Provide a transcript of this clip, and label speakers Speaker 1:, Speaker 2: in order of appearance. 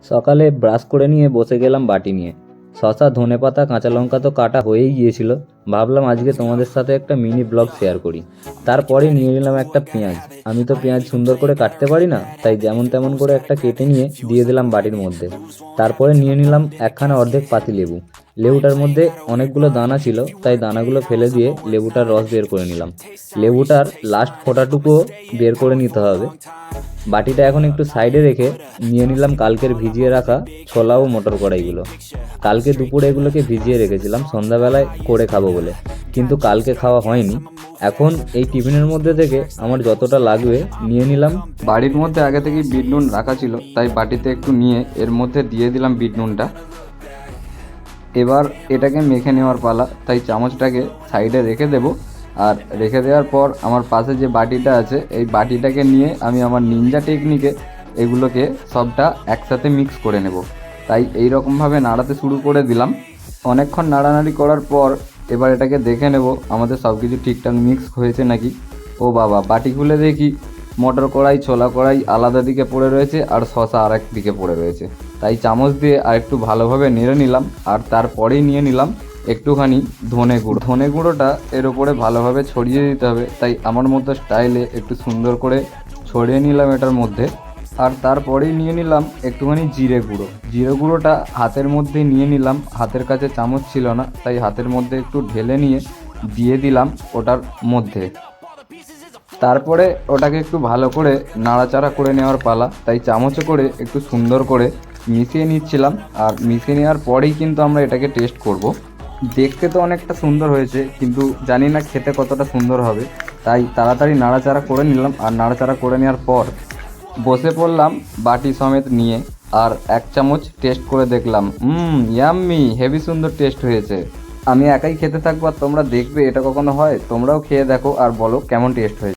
Speaker 1: সকালে ব্রাশ করে নিয়ে বসে গেলাম বাটি নিয়ে। শসা, ধনেপাতা, কাঁচা লঙ্কা তো কাটা হয়েই গিয়েছিল। ভাবলাম আজকে তোমাদের সাথে একটা মিনি ব্লগ শেয়ার করি। তারপরে নিয়ে নিলাম একটা পেঁয়াজ। আমি তো পেঁয়াজ সুন্দর করে কাটতে পারি না, তাই যেমন তেমন করে একটা কেটে নিয়ে দিয়ে দিলাম বাটির মধ্যে। তারপরে নিয়ে নিলাম একখানা অর্ধেক পাতি লেবু। লেবুটার মধ্যে অনেকগুলো দানা ছিল, তাই দানাগুলো ফেলে দিয়ে লেবুটার রস বের করে নিলাম। লেবুটার লাস্ট ফোঁটাটুকুও বের করে নিতে হবে। বাটিটা এখন একটু সাইডে রেখে নিয়ে নিলাম কালকের ভিজিয়ে রাখা ছোলা ও মটর কড়াইগুলো। কালকে দুপুরে এগুলোকে ভিজিয়ে রেখেছিলাম সন্ধ্যাবেলায় করে খাবো বলে, কিন্তু কালকে খাওয়া হয়নি। এখন এই টিফিনের মধ্যে থেকে আমার যতটা লাগবে নিয়ে নিলাম।
Speaker 2: বাড়ির মধ্যে আগে থেকেই বিট নুন রাখা ছিল, তাই বাটিতে একটু নিয়ে এর মধ্যে দিয়ে দিলাম বিট নুনটা। এবার এটাকে মেখে নেওয়ার পালা, তাই চামচটাকে সাইডে রেখে দেব। আর রেখে দেওয়ার পর আমার পাশে যে বাটিটা আছে, এই বাটিটাকে নিয়ে আমি আমার নিনজা টেকনিকে এগুলোকে সবটা একসাথে মিক্স করে নেব। তাই এই রকমভাবে নাড়াতে শুরু করে দিলাম। অনেকক্ষণ নাড়ানাড়ি করার পর এবার এটাকে দেখে নেব আমাদের সব কিছু ঠিকঠাক মিক্স হয়েছে নাকি। ও বাবা, বাটি খুলে দেখি মটর কড়াই, ছোলা কড়াই আলাদা দিকে পড়ে রয়েছে আর শসা আর এক দিকে পড়ে রয়েছে। তাই চামচ দিয়ে আর একটু ভালোভাবে নেড়ে নিলাম। আর তারপরেই নিয়ে নিলাম একটুখানি ধনে গুঁড়ো। ধনে গুঁড়োটা এর ওপরে ভালোভাবে ছড়িয়ে দিতে হবে, তাই আমার মতো স্টাইলে একটু সুন্দর করে ছড়িয়ে নিলাম এটার মধ্যে। আর তারপরেই নিয়ে নিলাম একটুখানি জিরে গুঁড়ো। জিরে গুঁড়োটা হাতের মধ্যে নিয়ে নিলাম, হাতের কাছে চামচ ছিল না, তাই হাতের মধ্যে একটু ঢেলে নিয়ে দিয়ে দিলাম ওটার মধ্যে। তারপরে ওটাকে একটু ভালো করে নাড়াচাড়া করে নেওয়ার পালা, তাই চামচে করে একটু সুন্দর করে মিশিয়ে নিচ্ছিলাম। আর মিশিয়ে নেওয়ার পরেই কিন্তু আমরা এটাকে টেস্ট করব। দেখতে তো অনেকটা সুন্দর হয়েছে, কিন্তু জানি না খেতে কতটা সুন্দর হবে, তাই তাড়াতাড়ি নাড়াচাড়া করে নিলাম। আর নাড়াচাড়া করে নেওয়ার পর বসে পড়লাম বাটি সমেত নিয়ে, আর এক চামচ টেস্ট করে দেখলাম। ইয়াম্মি, হেভি সুন্দর টেস্ট হয়েছে। আমি একাই খেতে থাকবো আর তোমরা দেখবে এটা কখনো হয়। তোমরাও খেয়ে দেখো আর বলো কেমন টেস্ট হয়েছে।